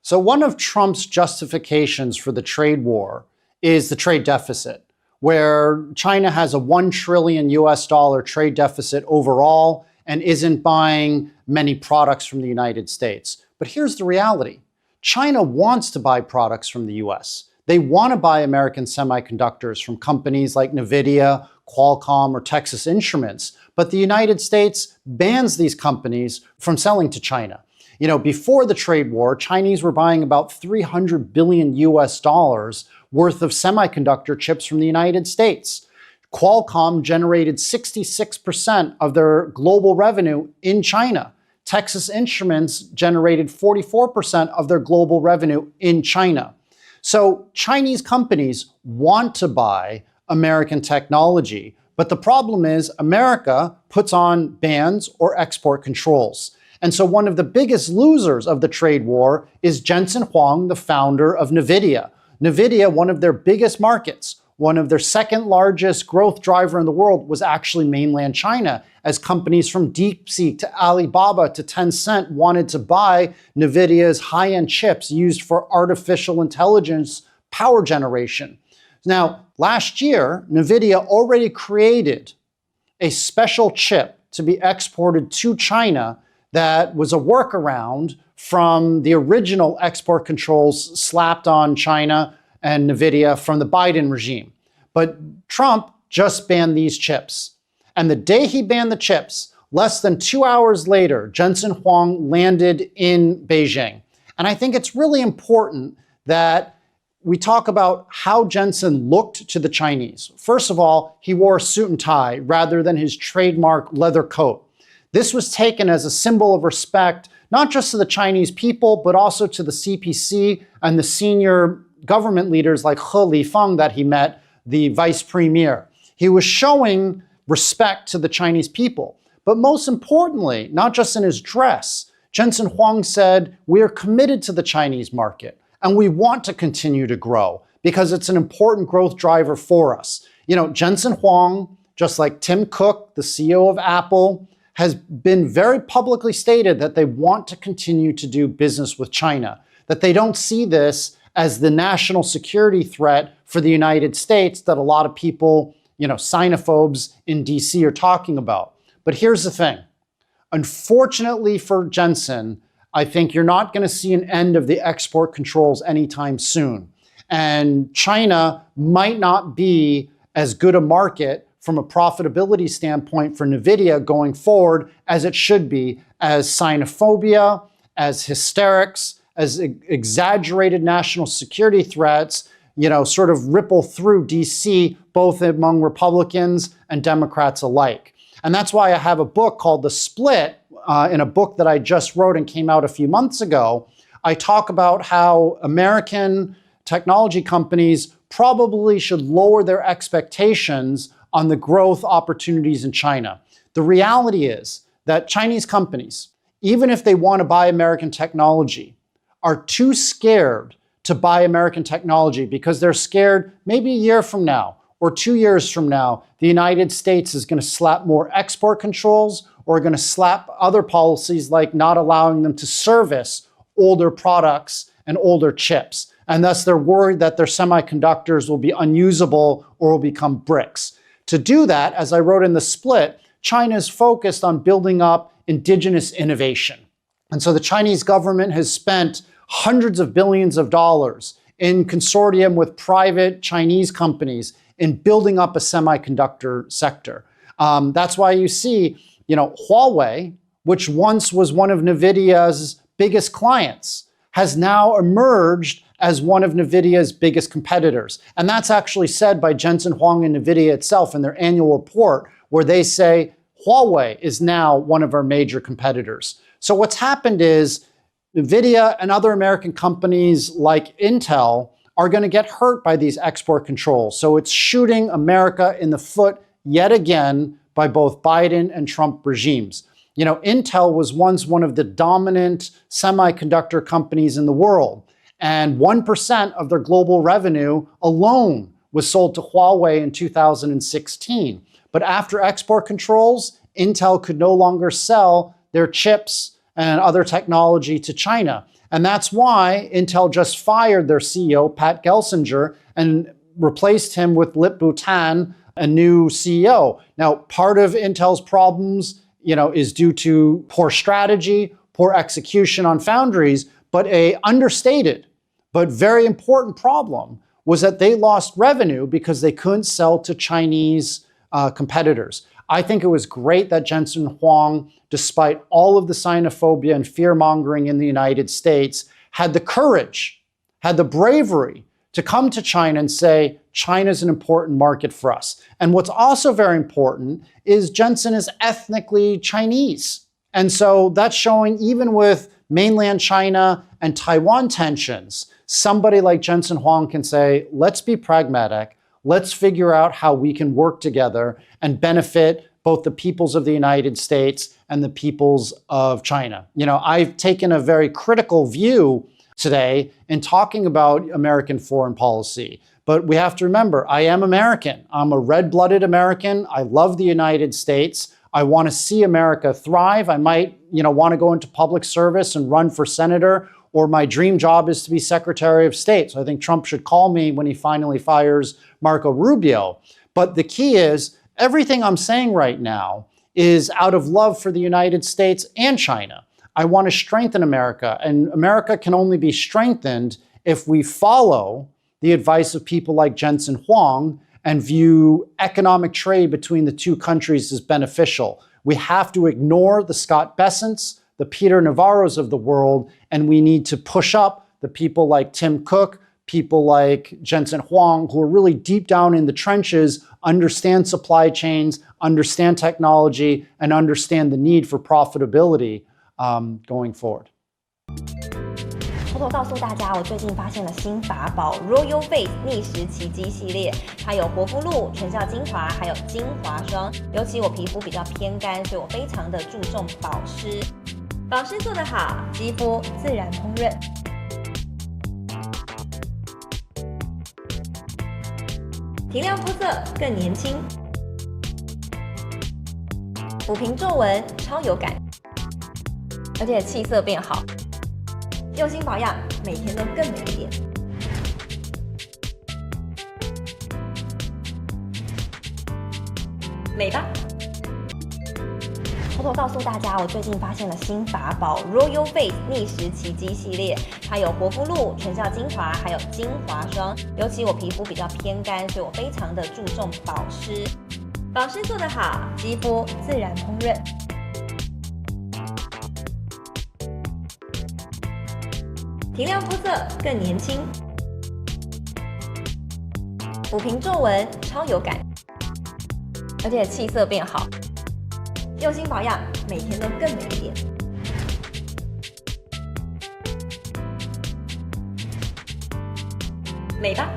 So one of Trump's justifications for the trade war is the trade deficit, where China has a $1 trillion trade deficit overall and isn't buying many products from the United States. But here's the reality. China wants to buy products from the US. They want to buy American semiconductors from companies like Nvidia, Qualcomm, or Texas Instruments. But the United States bans these companies from selling to China. You know, before the trade war, Chinese were buying about $300 billion worth of semiconductor chips from the United States. Qualcomm generated 66% of their global revenue in China. Texas Instruments generated 44% of their global revenue in China. So Chinese companies want to buy American technology, but the problem is America puts on bans or export controls. And so one of the biggest losers of the trade war is Jensen Huang, the founder of Nvidia. Nvidia, one of their biggest markets, one of their second largest growth driver in the world, was actually mainland China, as companies from DeepSeek to Alibaba to Tencent wanted to buy Nvidia's high-end chips used for artificial intelligence power generation. Now, last year, Nvidia already created a special chip to be exported to China that was a workaround from the original export controls slapped on China and Nvidia from the Biden regime. But Trump just banned these chips. And the day he banned the chips, less than 2 hours later, Jensen Huang landed in Beijing. And I think it's really important that we talk about how Jensen looked to the Chinese. First of all, he wore a suit and tie rather than his trademark leather coat. This was taken as a symbol of respect, not just to the Chinese people, but also to the CPC and the senior government leaders like He Lifeng that he met, the vice premier. He was showing respect to the Chinese people. But most importantly, not just in his dress, Jensen Huang said, "We are committed to the Chinese market and we want to continue to grow because it's an important growth driver for us." You know, Jensen Huang, just like Tim Cook, the CEO of Apple, has been very publicly stated that they want to continue to do business with China, that they don't see this as the national security threat for the United States that a lot of people, you know, xenophobes in DC are talking about. But here's the thing. Unfortunately for Jensen, I think you're not going to see an end of the export controls anytime soon. And China might not be as good a market from a profitability standpoint for Nvidia going forward as it should be, as xenophobia, as hysterics, as exaggerated national security threats, you know, sort of ripple through DC, both among Republicans and Democrats alike. And that's why I have a book called The Split, in a book that I just wrote and came out a few months ago. I talk about how American technology companies probably should lower their expectations on the growth opportunities in China. The reality is that Chinese companies, even if they want to buy American technology, are too scared to buy American technology because they're scared maybe a year from now or 2 years from now, the United States is going to slap more export controls or going to slap other policies like not allowing them to service older products and older chips. And thus they're worried that their semiconductors will be unusable or will become bricks. To do that, as I wrote in The Split, China is focused on building up indigenous innovation. And so the Chinese government has spent hundreds of billions of dollars in consortium with private Chinese companies in building up a semiconductor sector. That's why you see, you know, Huawei, which once was one of Nvidia's biggest clients, has now emerged as one of Nvidia's biggest competitors. And that's actually said by Jensen Huang and Nvidia itself in their annual report, where they say Huawei is now one of our major competitors. So what's happened is Nvidia and other American companies like Intel are going to get hurt by these export controls. So it's shooting America in the foot yet again by both Biden and Trump regimes. You know, Intel was once one of the dominant semiconductor companies in the world, and 1% of their global revenue alone was sold to Huawei in 2016. But after export controls, Intel could no longer sell their chips and other technology to China. And that's why Intel just fired their CEO, Pat Gelsinger, and replaced him with Lip Bhutan, a new CEO. Now, part of Intel's problems, is due to poor strategy, poor execution on foundries, but a understated but very important problem was that they lost revenue because they couldn't sell to Chinese competitors. I think it was great that Jensen Huang, despite all of the xenophobia and fear-mongering in the United States, had the courage, had the bravery to come to China and say, China's an important market for us. And what's also very important is Jensen is ethnically Chinese. And so that's showing even with mainland China and Taiwan tensions, somebody like Jensen Huang can say, let's be pragmatic, let's figure out how we can work together and benefit both the peoples of the United States and the peoples of China. I've taken a very critical view today in talking about American foreign policy. But we have to remember, I am American. I'm a red-blooded American. I love the United States. I want to see America thrive. I might, want to go into public service and run for senator, or my dream job is to be Secretary of State. So I think Trump should call me when he finally fires Marco Rubio. But the key is, everything I'm saying right now is out of love for the United States and China. I want to strengthen America, and America can only be strengthened if we follow the advice of people like Jensen Huang and view economic trade between the two countries as beneficial. We have to ignore the Scott Bessents, the Peter Navarros of the world, and we need to push up the people like Tim Cook, people like Jensen Huang, who are really deep down in the trenches, understand supply chains, understand technology, and understand the need for profitability going forward. 偷偷告诉大家，我最近发现了新法宝 Royal Face 逆时奇迹系列，它有活肤露、全效精华，还有精华霜。尤其我皮肤比较偏干，所以我非常的注重保湿。保湿做得好，肌肤自然烹饪。提亮肤色更年轻，抚平皱纹超有感，而且气色变好。用心保养，每天都更美一点。美吧！偷偷告诉大家，我最近发现了新法宝 Royal Face 逆时奇迹系列，它有活肤露、全效精华，还有精华霜。尤其我皮肤比较偏干，所以我非常的注重保湿。保湿做得好，肌肤自然烹饪。提亮肤色更年轻，抚平皱纹超有感，而且气色变好。用心保养，每天都更美一点。美吧！